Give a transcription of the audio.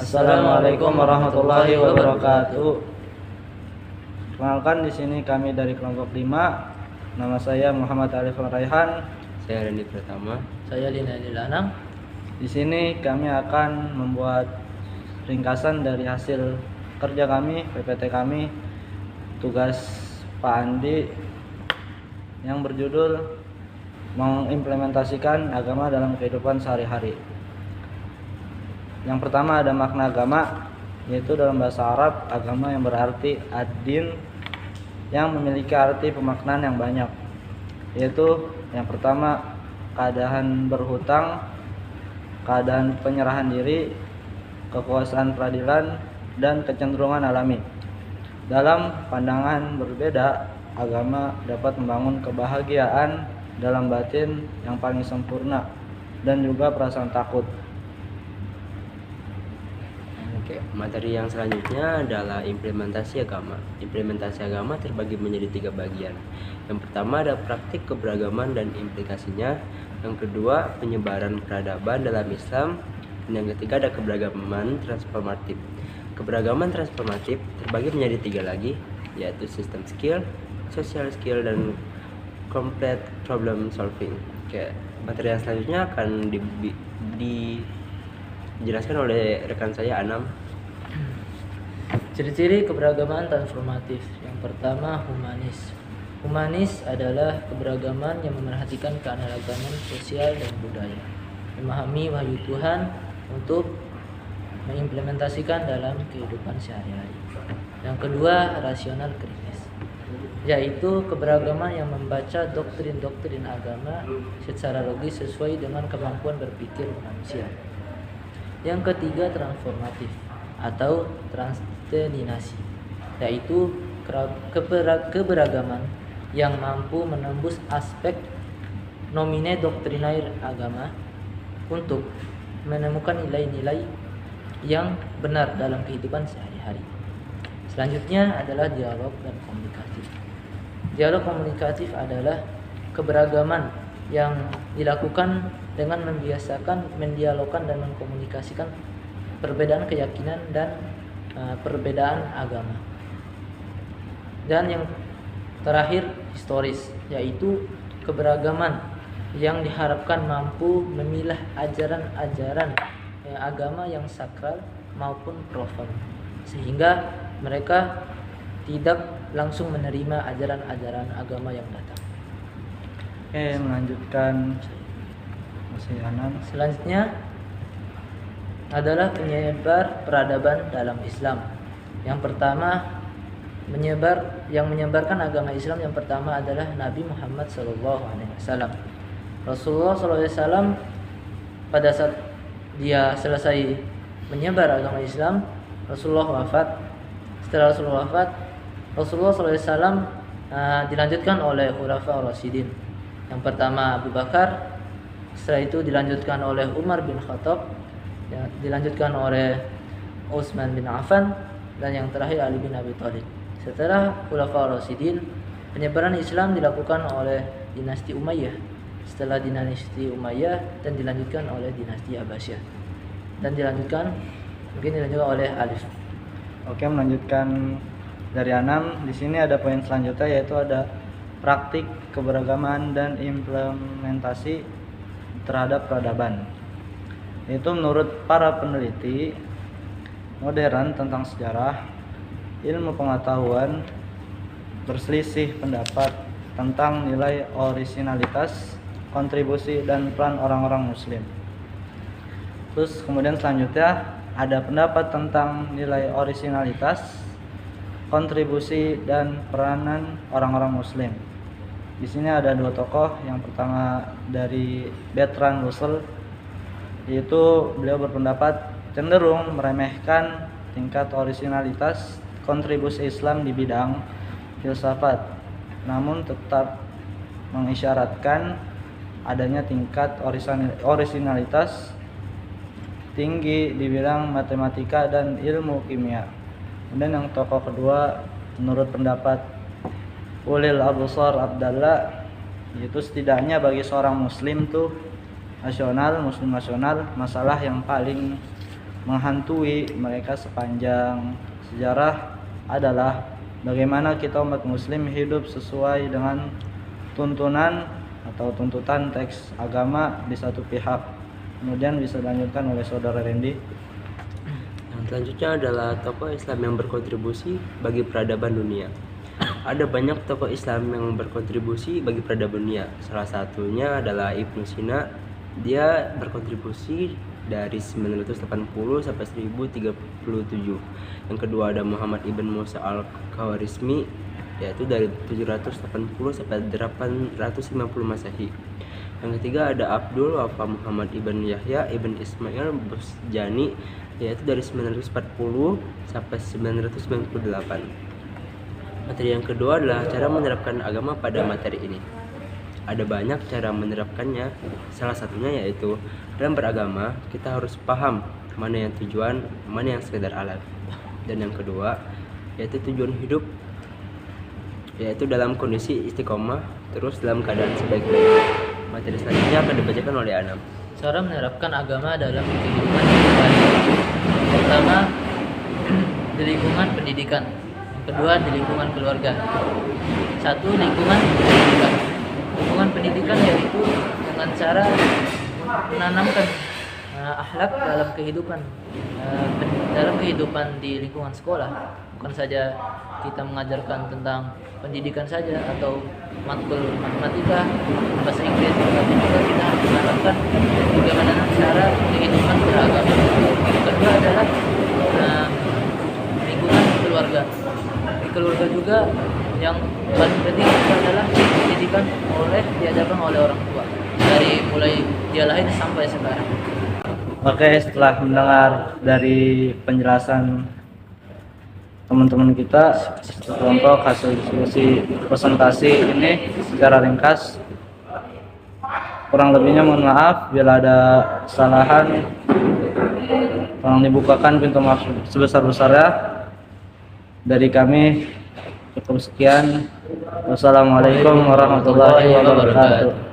Assalamualaikum warahmatullahi wabarakatuh. Kenalkan, di sini kami dari kelompok 5. Nama saya Muhammad Arif Raihan. Saya Randy Pratama. Saya Lina Dilanang. Di sini kami akan membuat ringkasan dari hasil kerja kami, PPT kami, tugas Pak Andi yang berjudul mengimplementasikan agama dalam kehidupan sehari-hari. Yang pertama ada makna agama, yaitu dalam bahasa Arab agama yang berarti ad-din, yang memiliki arti pemaknaan yang banyak, yaitu yang pertama keadaan berhutang, keadaan penyerahan diri, kekuasaan peradilan, dan kecenderungan alami. Dalam pandangan berbeda, agama dapat membangun kebahagiaan dalam batin yang paling sempurna dan juga perasaan takut. Oke, materi yang selanjutnya adalah implementasi agama. Implementasi agama terbagi menjadi 3 bagian. Yang pertama ada praktik keberagaman dan implikasinya. Yang kedua, penyebaran peradaban dalam Islam. Dan yang ketiga ada keberagaman transformatif. Keberagaman transformatif terbagi menjadi 3 lagi, yaitu system skill, social skill, dan complete problem solving. Oke, materi yang selanjutnya akan dijelaskan oleh rekan saya Anam. Ciri-ciri keberagaman transformatif. Yang pertama, humanis. Humanis adalah keberagaman yang memerhatikan keanekaragaman sosial dan budaya, memahami wahyu Tuhan untuk mengimplementasikan dalam kehidupan sehari-hari. Yang kedua, rasional kritis, yaitu keberagaman yang membaca doktrin-doktrin agama secara logis sesuai dengan kemampuan berpikir manusia. Yang ketiga, transformatif atau transdenominasi, yaitu keberagaman yang mampu menembus aspek nomine doktrinair agama untuk menemukan nilai-nilai yang benar dalam kehidupan sehari-hari. Selanjutnya adalah dialog dan komunikatif. Dialog komunikatif adalah keberagaman yang dilakukan dengan membiasakan mendialogkan dan mengkomunikasikan perbedaan keyakinan dan perbedaan agama. Dan yang terakhir, historis, yaitu keberagaman yang diharapkan mampu memilah ajaran-ajaran agama yang sakral maupun profan, sehingga mereka tidak langsung menerima ajaran-ajaran agama yang datang. Oke, melanjutkan masih Anam. Selanjutnya adalah penyebar peradaban dalam Islam. Yang pertama, menyebarkan agama Islam yang pertama adalah Nabi Muhammad SAW. Rasulullah SAW pada saat dia selesai menyebar agama Islam, Rasulullah wafat. Setelah Rasulullah wafat, Rasulullah SAW dilanjutkan oleh Khulafaur Rasyidin. Yang pertama Abu Bakar, setelah itu dilanjutkan oleh Umar bin Khattab, dilanjutkan oleh Utsman bin Affan, dan yang terakhir Ali bin Abi Thalib. Setelah Khulafaur Rasyidin, penyebaran Islam dilakukan oleh dinasti Umayyah, setelah dinasti Umayyah, dan dilanjutkan oleh dinasti Abbasiyah, dan dilanjutkan oleh Alif. Oke, melanjutkan dari Anam. Di sini ada poin selanjutnya, yaitu ada praktik keberagaman dan implementasi terhadap peradaban. Itu menurut para peneliti modern tentang sejarah, ilmu pengetahuan, berselisih pendapat tentang nilai orisinalitas, kontribusi, dan peran orang-orang muslim. Terus kemudian selanjutnya ada pendapat tentang nilai orisinalitas, kontribusi, dan peranan orang-orang muslim. Di sini ada 2 tokoh. Yang pertama dari Bertrand Russell, yaitu beliau berpendapat cenderung meremehkan tingkat orisinalitas kontribusi Islam di bidang filsafat, namun tetap mengisyaratkan adanya tingkat orisinalitas tinggi di bidang matematika dan ilmu kimia. Kemudian yang tokoh kedua menurut pendapat Ulil Absar Abdallah, yaitu setidaknya bagi seorang muslim tuh muslim nasional, masalah yang paling menghantui mereka sepanjang sejarah adalah bagaimana kita umat muslim hidup sesuai dengan tuntunan atau tuntutan teks agama di satu pihak. Kemudian bisa dilanjutkan oleh saudara Randy. Yang selanjutnya adalah tokoh Islam yang berkontribusi bagi peradaban dunia. Ada banyak tokoh Islam yang berkontribusi bagi peradaban dunia. Salah satunya adalah Ibnu Sina. Dia berkontribusi dari 980 sampai 1037. Yang kedua ada Muhammad ibn Musa al-Khawarizmi, yaitu dari 780 sampai 850 Masehi. Yang ketiga ada Abdul Wafa Muhammad ibn Yahya ibn Ismail Busjani, yaitu dari 940 sampai 998. Materi yang kedua adalah cara menerapkan agama pada materi ini. Ada banyak cara menerapkannya, salah satunya yaitu dalam beragama kita harus paham mana yang tujuan, mana yang sekedar alat. Dan yang kedua yaitu tujuan hidup, yaitu dalam kondisi istiqomah terus dalam keadaan sebaik-baiknya. Materi selanjutnya akan dibacakan oleh Anam. Cara menerapkan agama dalam kehidupan sehari-hari. Pertama, di lingkungan pendidikan. Yang kedua, di lingkungan keluarga. Satu, lingkungan pendidikan. Lingkungan pendidikan yaitu dengan cara menanamkan akhlak dalam kehidupan di lingkungan sekolah. Bukan saja kita mengajarkan tentang pendidikan saja atau matkul matematika, bahasa Inggris, tapi juga kita menanamkan bagaimana cara kehidupan beragama. Kedua adalah lingkungan keluarga. Di keluarga juga yang paling penting itu adalah pendidikan diajarkan oleh orang tua dari mulai dia lahir sampai sekarang. Oke, setelah mendengar dari penjelasan teman-teman kita untuk hasil diskusi presentasi ini secara ringkas, kurang lebihnya mohon maaf bila ada kesalahan. Tolong dibukakan pintu maaf sebesar-besarnya. Dari kami cukup sekian. Wassalamualaikum warahmatullahi wabarakatuh.